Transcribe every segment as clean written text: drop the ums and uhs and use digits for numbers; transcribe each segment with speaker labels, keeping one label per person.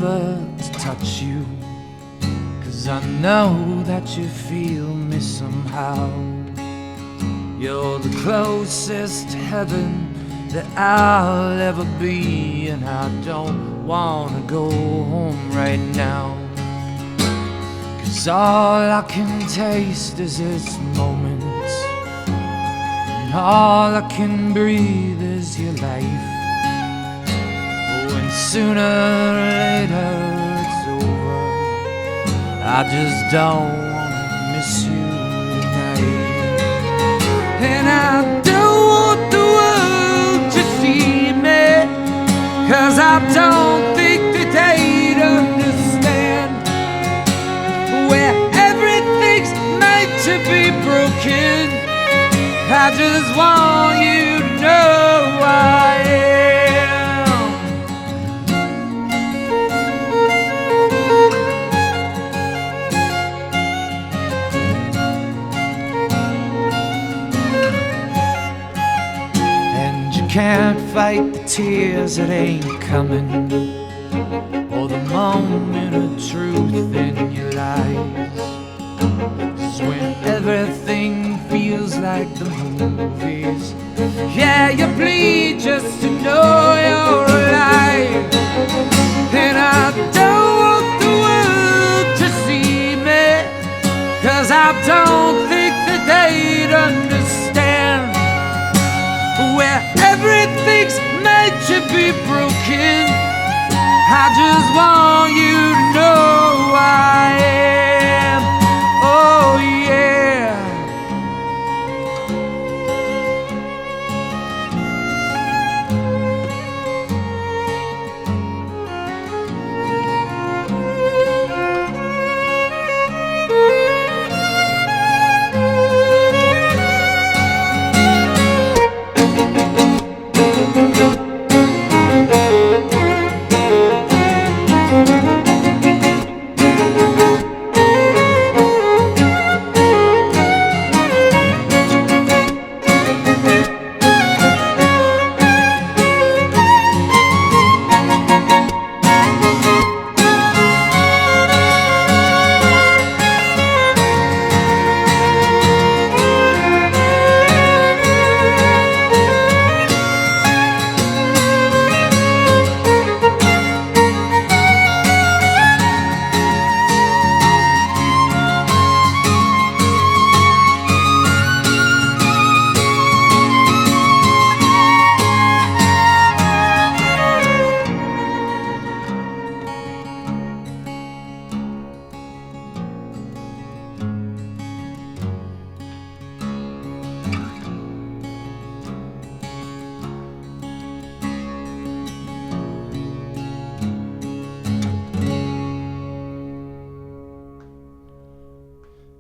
Speaker 1: ever to touch you, 'cause I know that you feel me somehow. You're the closest to heaven that I'll ever be, and I don't wanna go home right now, 'cause all I can taste is this moment, and all I can breathe is your life. Oh, and sooner or later it's over, I just don't wanna miss you tonight. And I don't want the world to see me, 'cause I don't think that they'd understand, where everything's meant to be broken. I just want you to know I am. And you can't fight the tears that ain't coming, or the moment of truth in your lies. 'Cause when everything feels like the movies, yeah, you bleed just to know you're alive. And I don't want the world to see me, 'cause I don't think that they'd understand, where everything's meant to be broken. I just want you to know I am. Oh yeah.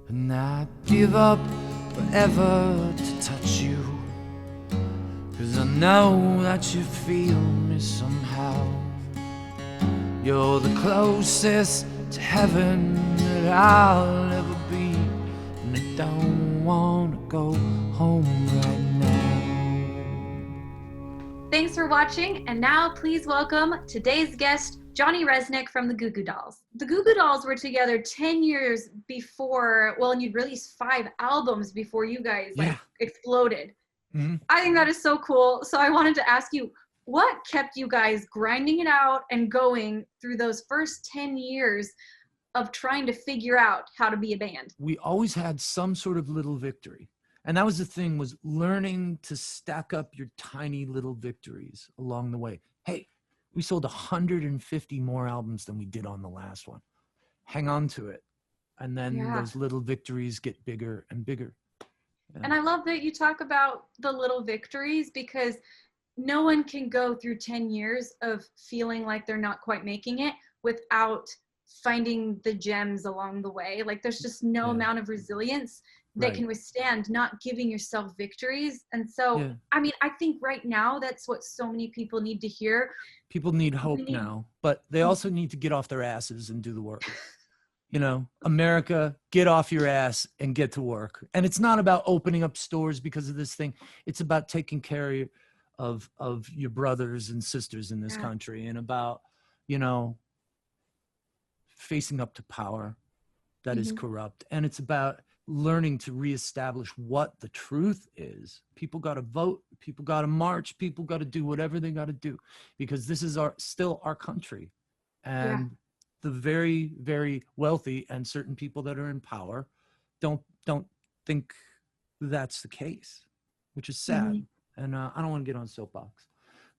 Speaker 1: And I'd give up forever to touch you, 'cause I know that you feel me somehow. You're the closest to heaven that I'll ever be, and I don't wanna go home right now.
Speaker 2: Thanks for watching, and now please welcome today's guest, Johnny Rzeznik from the Goo Goo Dolls. The Goo Goo Dolls were together 10 years before, well, and you'd released 5 albums before you guys exploded. Mm-hmm. I think that is so cool. So I wanted to ask you, what kept you guys grinding it out and going through those first 10 years of trying to figure out how to be a band?
Speaker 1: We always had some sort of little victory. And that was the thing, was learning to stack up your tiny little victories along the way. Hey, we sold 150 more albums than we did on the last one. Hang on to it. And then those little victories get bigger and bigger. Yeah.
Speaker 2: And I love that you talk about the little victories, because no one can go through 10 years of feeling like they're not quite making it without finding the gems along the way. Like, there's just no amount of resilience that can withstand not giving yourself victories. And so, I mean, I think right now that's what so many people need to hear.
Speaker 1: People need hope now, but they also need to get off their asses and do the work. You know, America, get off your ass and get to work. And it's not about opening up stores because of this thing. It's about taking care of your brothers and sisters in this country, and about, you know, facing up to power that is
Speaker 2: Mhm.
Speaker 1: corrupt, and it's about learning to reestablish what the truth is. People got to vote, people got to march, people got to do whatever they got to do, because this is still our country.
Speaker 2: Yeah.
Speaker 1: And the very, very wealthy and certain people that are in power don't think that's the case, which is sad.
Speaker 2: Mhm.
Speaker 1: And I don't want to get on soapbox,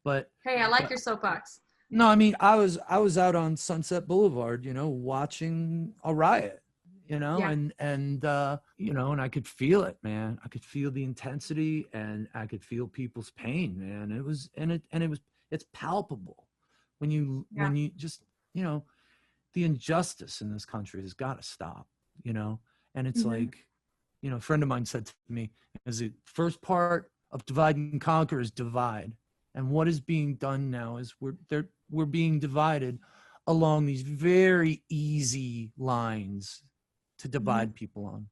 Speaker 1: but
Speaker 2: Hey, I like your soapbox.
Speaker 1: no, I mean, I was out on Sunset Boulevard, watching a riot,
Speaker 2: Yeah.
Speaker 1: and and I could feel it, man. I could feel the intensity, and I could feel people's pain, man. It's palpable when you just, the injustice in this country has got to stop, and it's
Speaker 2: Mhm.
Speaker 1: like, a friend of mine said to me, is the first part of divide and conquer is divide. And what is being done now is we're being divided along these very easy lines to divide people on,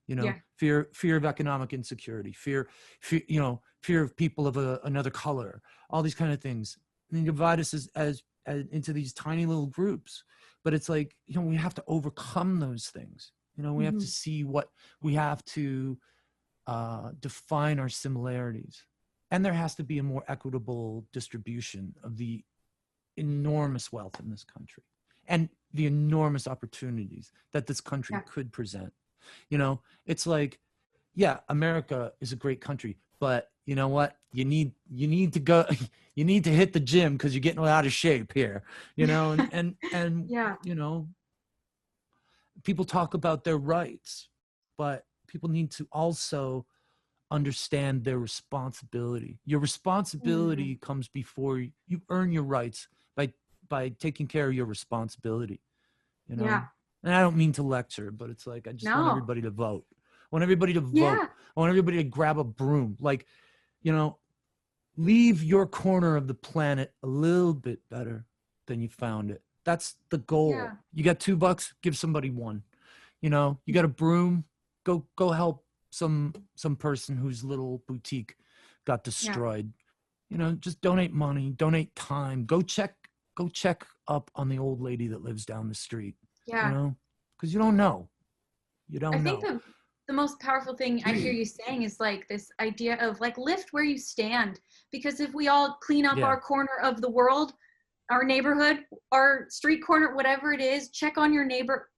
Speaker 2: Yeah.
Speaker 1: fear of economic insecurity, fear of people of another color, all these kind of things. And they divide us as into these tiny little groups. But it's like, we have to overcome those things. We have to see what we have to define our similarities. And there has to be a more equitable distribution of the enormous wealth in this country and the enormous opportunities that this country could present. It's like, yeah, America is a great country, but you know what? You need to go, you need to hit the gym because you're getting out of shape here, and
Speaker 2: Yeah.
Speaker 1: People talk about their rights, but people need to also understand their responsibility. Your responsibility comes before you earn your rights by taking care of your responsibility,
Speaker 2: Yeah.
Speaker 1: And I don't mean to lecture, but it's like, I just want everybody to vote. I want everybody to vote.
Speaker 2: Yeah.
Speaker 1: I want everybody to grab a broom. Like, leave your corner of the planet a little bit better than you found it. That's the goal.
Speaker 2: Yeah.
Speaker 1: You got $2, give somebody one. You got a broom, go help some person whose little boutique got destroyed. Just donate money, donate time. Go check up on the old lady that lives down the street.
Speaker 2: Yeah.
Speaker 1: Because you don't know.
Speaker 2: I think the most powerful thing I hear you saying is like this idea of like lift where you stand. Because if we all clean up our corner of the world, our neighborhood, our street corner, whatever it is, check on your neighbor.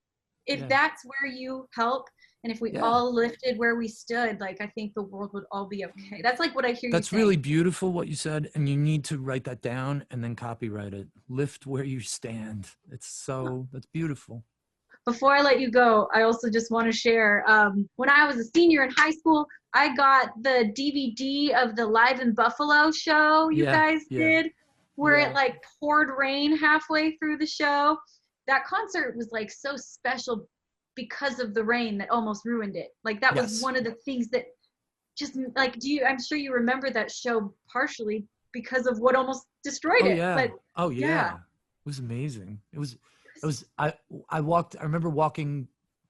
Speaker 2: If that's where you help, and if we all lifted where we stood, like I think the world would all be okay. That's like what I hear you saying.
Speaker 1: That's really beautiful what you said, and you need to write that down and then copyright it. Lift where you stand. That's beautiful.
Speaker 2: Before I let you go, I also just want to share, when I was a senior in high school, I got the DVD of the Live in Buffalo show you guys did, where it like poured rain halfway through the show. That concert was like so special because of the rain that almost ruined it. Like that was one of the things that just like, I'm sure you remember that show partially because of what almost destroyed it. But
Speaker 1: it was amazing. I remember walking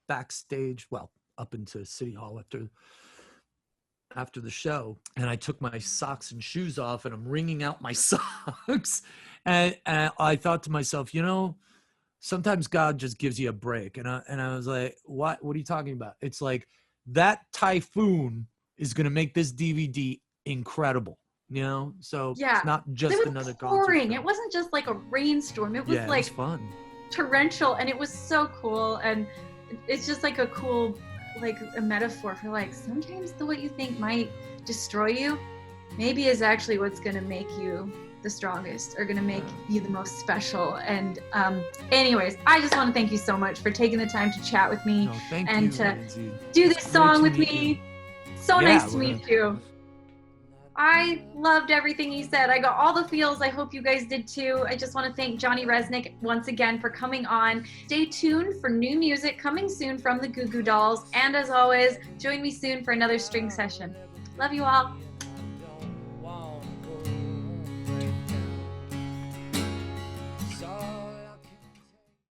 Speaker 1: backstage, up into City Hall after the show, and I took my socks and shoes off, and I'm wringing out my socks, and I thought to myself, sometimes God just gives you a break, and I was like, what are you talking about? It's like that typhoon is gonna make this DVD incredible, so it's not just another
Speaker 2: pouring.
Speaker 1: concert.
Speaker 2: It wasn't just like a rainstorm. It was
Speaker 1: it
Speaker 2: like
Speaker 1: was fun.
Speaker 2: Torrential, and it was so cool. And it's just like a cool, like a metaphor for like sometimes what you think might destroy you maybe is actually what's going to make you the strongest, or going to make you the most special. And anyways, I just want to thank you so much for taking the time to chat with me and to do this song with me. So nice to meet you. I loved everything he said. I got all the feels. I hope you guys did too. I just want to thank Johnny Rzeznik once again for coming on. Stay tuned for new music coming soon from the Goo Goo Dolls. And as always, join me soon for another string session. Love you all.